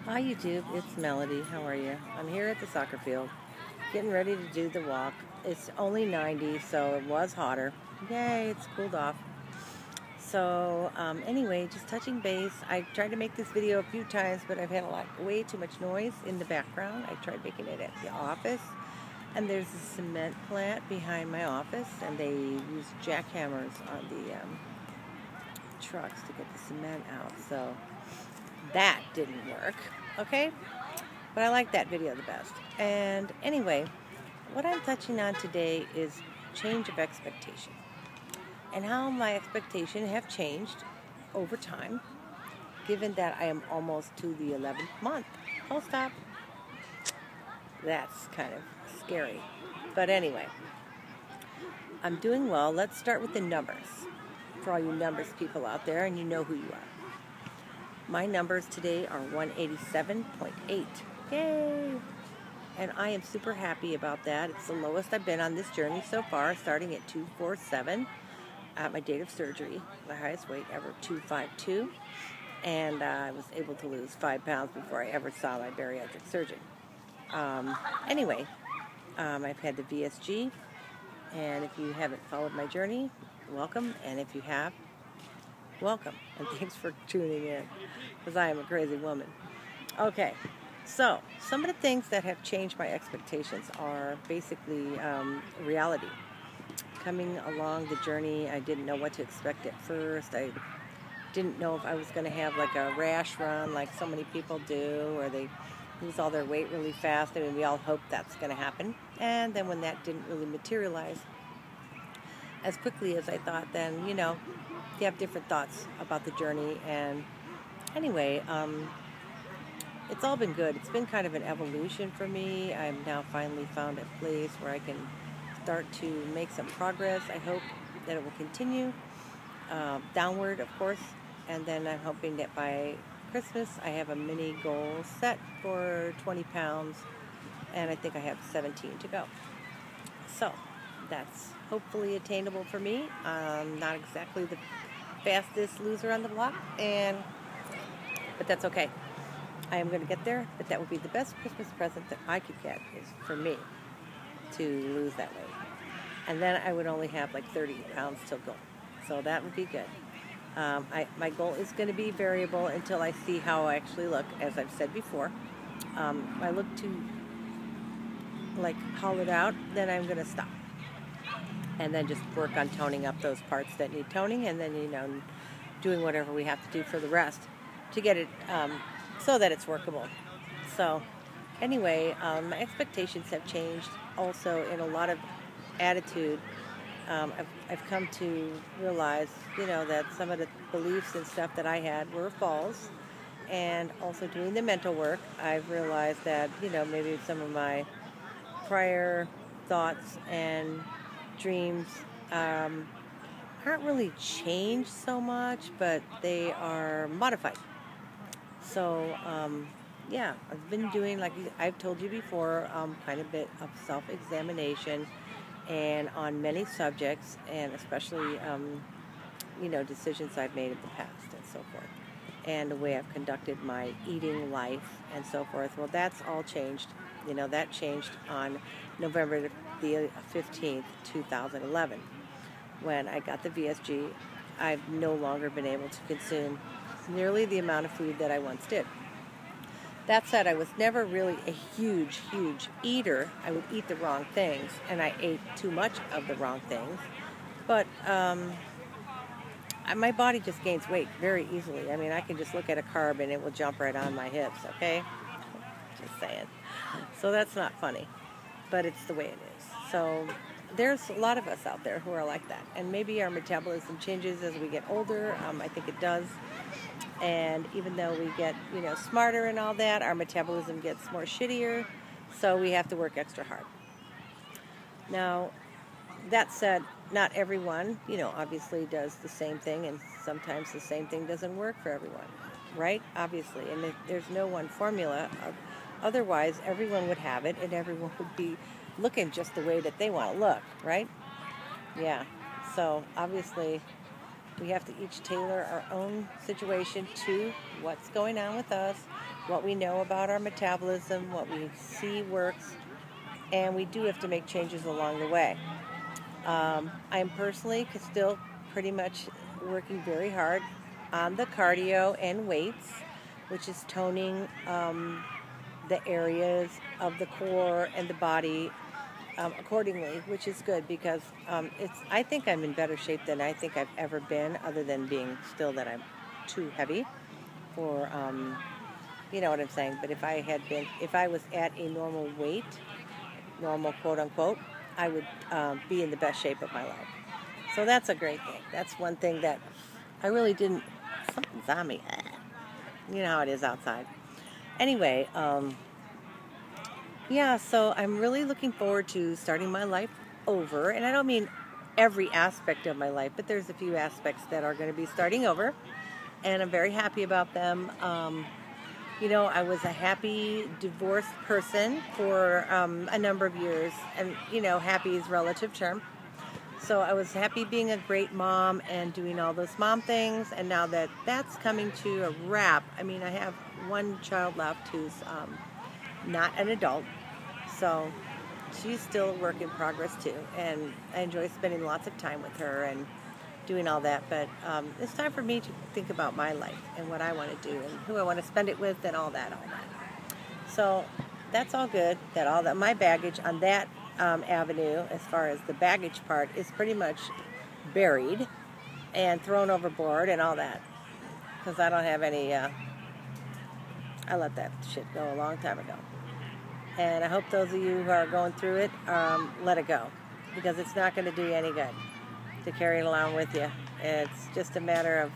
Hi YouTube, it's Melody. How are you? I'm here at the soccer field, getting ready to do the walk. It's only 90, so it was hotter. Yay, it's cooled off. So anyway, just touching base. I tried to make this video a few times, but I've had way too much noise in the background. I tried making it at the office, and there's a cement plant behind my office, and they use jackhammers on the trucks to get the cement out. So that didn't work, okay? But I like that video the best. And anyway, what I'm touching on today is change of expectation and how my expectation have changed over time, given that I am almost to the 11th month post-op. That's kind of scary. But anyway, I'm doing well. Let's start with the numbers. For all you numbers people out there, and you know who you are. My numbers today are 187.8. Yay! And I am super happy about that. It's the lowest I've been on this journey so far, starting at 247 at my date of surgery. My highest weight ever, 252. And I was able to lose 5 pounds before I ever saw my bariatric surgeon. Anyway, I've had the VSG. And if you haven't followed my journey, welcome. And if you have, welcome. And thanks for tuning in, because I am a crazy woman. Okay, so some of the things that have changed my expectations are basically reality. Coming along the journey, I didn't know what to expect at first. I didn't know if I was going to have like a rash run like so many people do, or they lose all their weight really fast. I mean, we all hope that's going to happen. And then when that didn't really materialize as quickly as I thought, then, you know, you have different thoughts about the journey. And anyway, it's all been good. It's been kind of an evolution for me. I've now finally found a place where I can start to make some progress. I hope that it will continue downward, of course. And then I'm hoping that by Christmas I have a mini goal set for 20 pounds. And I think I have 17 to go. So that's hopefully attainable for me. Not exactly the fastest loser on the block, but that's okay. I am going to get there, but that would be the best Christmas present that I could get, is for me to lose that weight. And then I would only have like 30 pounds till go. So that would be good. My goal is going to be variable until I see how I actually look, as I've said before. If I look too like hollowed out, then I'm going to stop. And then just work on toning up those parts that need toning, and then, you know, doing whatever we have to do for the rest to get it so that it's workable. So anyway, my expectations have changed also in a lot of attitude. I've come to realize, you know, that some of the beliefs and stuff that I had were false. And also doing the mental work, I've realized that, you know, maybe some of my prior thoughts and dreams aren't really changed so much, but they are modified. So yeah, I've been doing, like I've told you before, kind of a bit of self-examination and on many subjects, and especially you know, decisions I've made in the past and so forth, and the way I've conducted my eating life and so forth. Well, that's all changed. You know, that changed on November the 15th, 2011. When I got the VSG, I've no longer been able to consume nearly the amount of food that I once did. That said, I was never really a huge eater. I would eat the wrong things, and I ate too much of the wrong things. But my body just gains weight very easily. I mean, I can just look at a carb and it will jump right on my hips, okay? Just saying. So that's not funny, but it's the way it is. So there's a lot of us out there who are like that. And maybe our metabolism changes as we get older. I think it does. And even though we get, you know, smarter and all that, our metabolism gets more shittier. So we have to work extra hard. Now, that said, not everyone, you know, obviously does the same thing, and sometimes the same thing doesn't work for everyone, right? Obviously, and there's no one formula. Otherwise, everyone would have it, and everyone would be looking just the way that they want to look, right? Yeah. So obviously, we have to each tailor our own situation to what's going on with us, what we know about our metabolism, what we see works, and we do have to make changes along the way. I'm personally still pretty much working very hard on the cardio and weights, which is toning the areas of the core and the body accordingly, which is good because I think I'm in better shape than I think I've ever been, other than being still that I'm too heavy for, you know what I'm saying. But if I was at a normal weight, normal quote unquote, I would be in the best shape of my life. So that's a great thing. That's one thing that I really didn't. Something's on me. You know how it is outside. Anyway, yeah, so I'm really looking forward to starting my life over. And I don't mean every aspect of my life, but there's a few aspects that are going to be starting over. And I'm very happy about them. You know, I was a happy divorced person for a number of years. And, you know, happy is a relative term. So I was happy being a great mom and doing all those mom things. And now that that's coming to a wrap, I mean, I have one child left who's not an adult. So she's still a work in progress too. And I enjoy spending lots of time with her and doing all that. But it's time for me to think about my life and what I want to do and who I want to spend it with and all that. So that's all good. My baggage on that avenue, as far as the baggage part, is pretty much buried and thrown overboard and all that, because I don't have any. I let that shit go a long time ago, and I hope those of you who are going through it let it go, because it's not going to do you any good to carry it along with you. It's just a matter of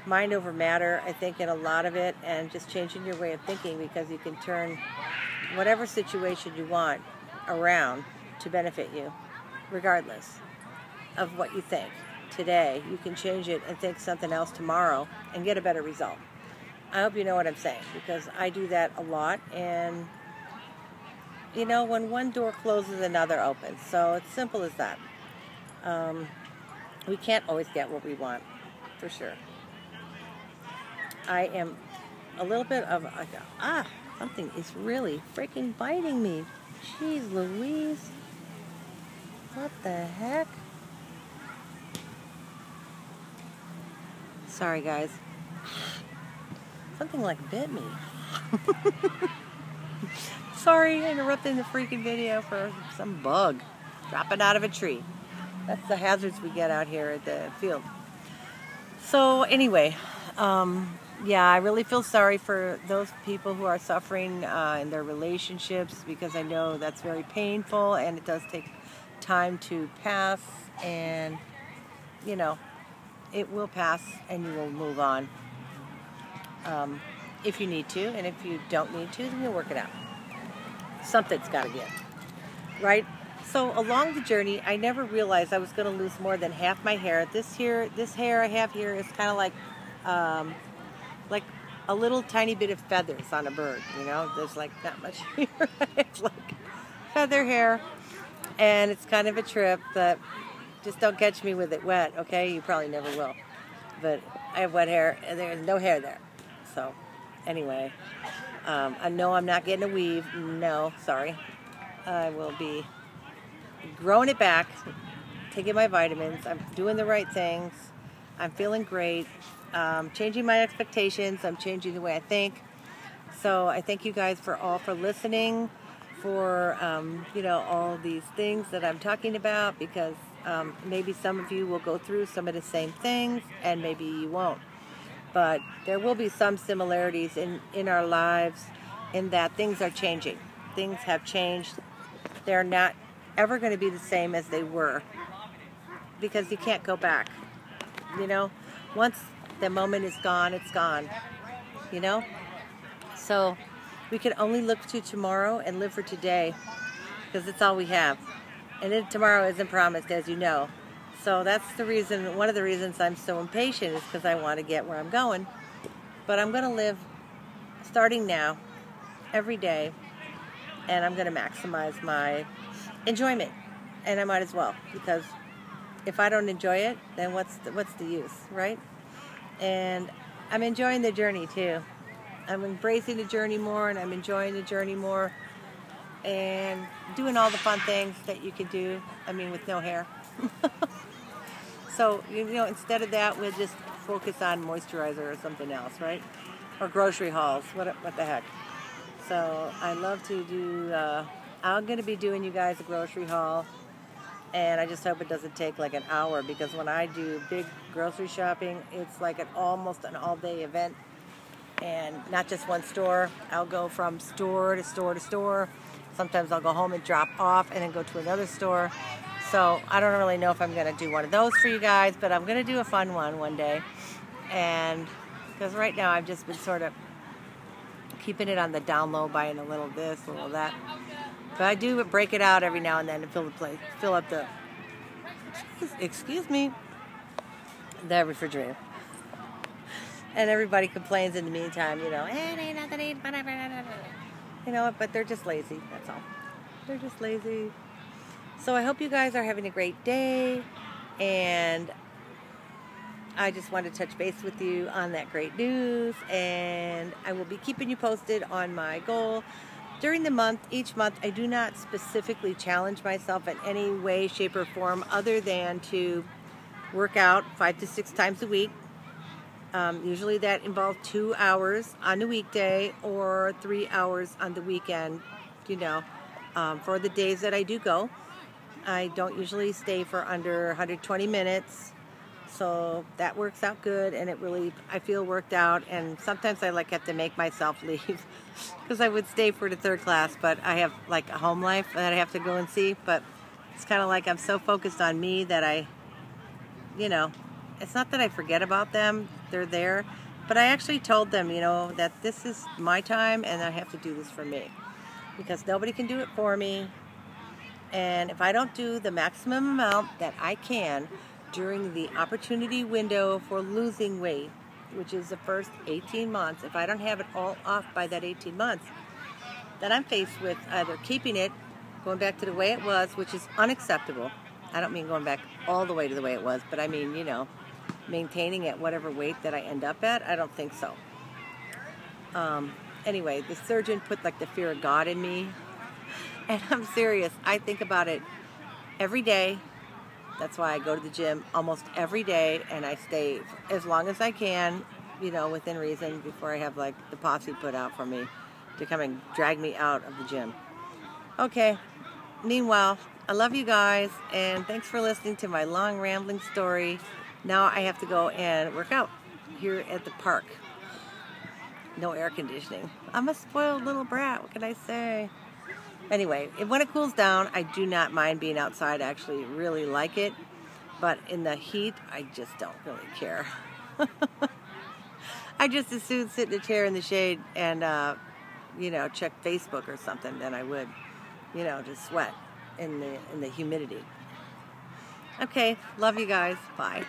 mind over matter, I think, in a lot of it, and just changing your way of thinking, because you can turn whatever situation you want around to benefit you, regardless of what you think today. You can change it and think something else tomorrow and get a better result. I hope you know what I'm saying, because I do that a lot, and you know, when one door closes, another opens. So it's simple as that. We can't always get what we want, for sure. I am a little bit of something is really freaking biting me. Jeez Louise. What the heck? Sorry, guys. Something like bit me. Sorry, interrupting the freaking video for some bug dropping out of a tree. That's the hazards we get out here at the field. So anyway, yeah, I really feel sorry for those people who are suffering in their relationships, because I know that's very painful and it does take time to pass, and you know, it will pass and you will move on if you need to, and if you don't need to, then you'll work it out. Something's got to give, right? So along the journey, I never realized I was going to lose more than half my hair. This hair I have here is kind of like a little tiny bit of feathers on a bird. You know, there's like not much here. It's like feather hair, and it's kind of a trip. But just don't catch me with it wet, okay? You probably never will. But I have wet hair, and there's no hair there. So anyway, I know I'm not getting a weave. No, sorry. I will be growing it back, taking my vitamins. I'm doing the right things. I'm feeling great. Changing my expectations. I'm changing the way I think. So I thank you guys for listening, for you know, all these things that I'm talking about, because maybe some of you will go through some of the same things and maybe you won't. But there will be some similarities in our lives, in that things are changing. Things have changed. They're not ever going to be the same as they were, because you can't go back. You know, once the moment is gone, it's gone. You know? So we can only look to tomorrow and live for today, because it's all we have. And then tomorrow isn't promised, as you know. So that's the reason, one of the reasons I'm so impatient, is because I want to get where I'm going. But I'm going to live starting now, every day, and I'm going to maximize my enjoyment. And I might as well, because if I don't enjoy it, then what's the use, right? And I'm enjoying the journey too. I'm embracing the journey more, and I'm enjoying the journey more, and doing all the fun things that you can do. I mean, with no hair. So, instead of that, we'll just focus on moisturizer or something else, right? Or grocery hauls. What the heck? So, I love to do, I'm going to be doing you guys a grocery haul. And I just hope it doesn't take like an hour, because when I do big grocery shopping, it's like almost an all-day event. And not just one store. I'll go from store to store to store. Sometimes I'll go home and drop off and then go to another store. So I don't really know if I'm going to do one of those for you guys, but I'm going to do a fun one day. And because right now I've just been sort of keeping it on the down low, buying a little this, a little that. But I do break it out every now and then to fill up the, excuse me, the refrigerator. And everybody complains in the meantime, it ain't nothing to eat, whatever. But they're just lazy, that's all. They're just lazy. So I hope you guys are having a great day, and I just wanted to touch base with you on that great news, and I will be keeping you posted on my goal. During the month, each month, I do not specifically challenge myself in any way, shape, or form other than to work out 5 to 6 times a week. Usually that involves 2 hours on the weekday or 3 hours on the weekend, for the days that I do go. I don't usually stay for under 120 minutes, so that works out good, and I feel worked out. And sometimes I have to make myself leave because I would stay for the third class, but I have like a home life that I have to go and see. But it's kind of like I'm so focused on me that it's not that I forget about them. They're there. But I actually told them, that this is my time and I have to do this for me, because nobody can do it for me. And if I don't do the maximum amount that I can during the opportunity window for losing weight, which is the first 18 months, if I don't have it all off by that 18 months, then I'm faced with either keeping it, going back to the way it was, which is unacceptable. I don't mean going back all the way to the way it was, but I mean, maintaining at whatever weight that I end up at. I don't think so. Anyway, the surgeon put like the fear of God in me. And I'm serious. I think about it every day. That's why I go to the gym almost every day, and I stay as long as I can, within reason, before I have like the posse put out for me to come and drag me out of the gym. Okay. Meanwhile, I love you guys, and thanks for listening to my long rambling story. Now I have to go and work out here at the park. No air conditioning. I'm a spoiled little brat. What can I say? Anyway, when it cools down, I do not mind being outside. I actually really like it. But in the heat, I just don't really care. I just as soon sit in a chair in the shade and, check Facebook or something than I would, just sweat in the humidity. Okay, love you guys. Bye.